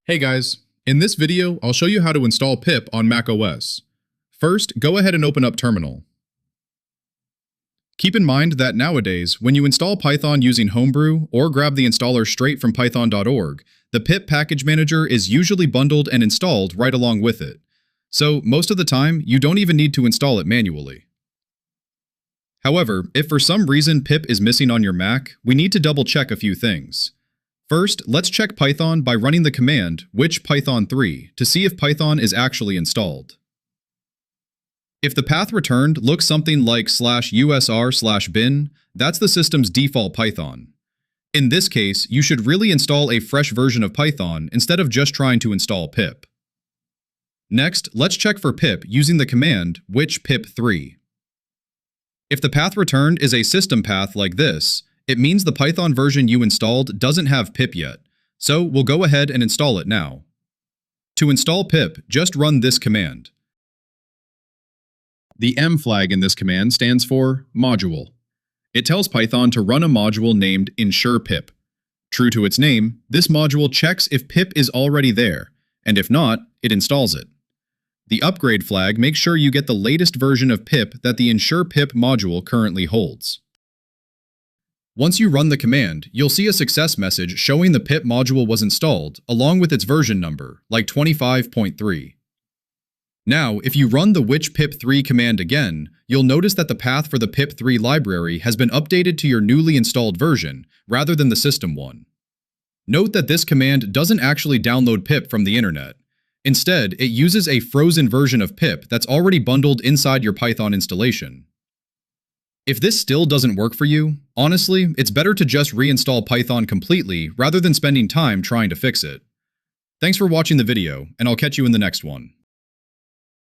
Hey guys, in this video, I'll show you how to install pip on macOS. First, go ahead and open up Terminal. Keep in mind that nowadays, when you install Python using Homebrew or grab the installer straight from python.org, the pip package manager is usually bundled and installed right along with it. So most of the time, you don't even need to install it manually. However, if for some reason pip is missing on your Mac, we need to double check a few things. First, let's check Python by running the command which python3 to see if Python is actually installed. If the path returned looks something like /usr/bin, that's the system's default Python. In this case, you should really install a fresh version of Python instead of just trying to install pip. Next, let's check for pip using the command which pip3. If the path returned is a system path like this, it means the Python version you installed doesn't have pip yet, so we'll go ahead and install it now. To install pip, just run this command. The M flag in this command stands for module. It tells Python to run a module named ensurepip. True to its name, this module checks if pip is already there, and if not, it installs it. The upgrade flag makes sure you get the latest version of pip that the ensurepip module currently holds. Once you run the command, you'll see a success message showing the pip module was installed, along with its version number, like 25.3. Now, if you run the which pip3 command again, you'll notice that the path for the pip3 library has been updated to your newly installed version, rather than the system one. Note that this command doesn't actually download pip from the internet. Instead, it uses a frozen version of pip that's already bundled inside your Python installation. If this still doesn't work for you, honestly, it's better to just reinstall Python completely rather than spending time trying to fix it. Thanks for watching the video, and I'll catch you in the next one.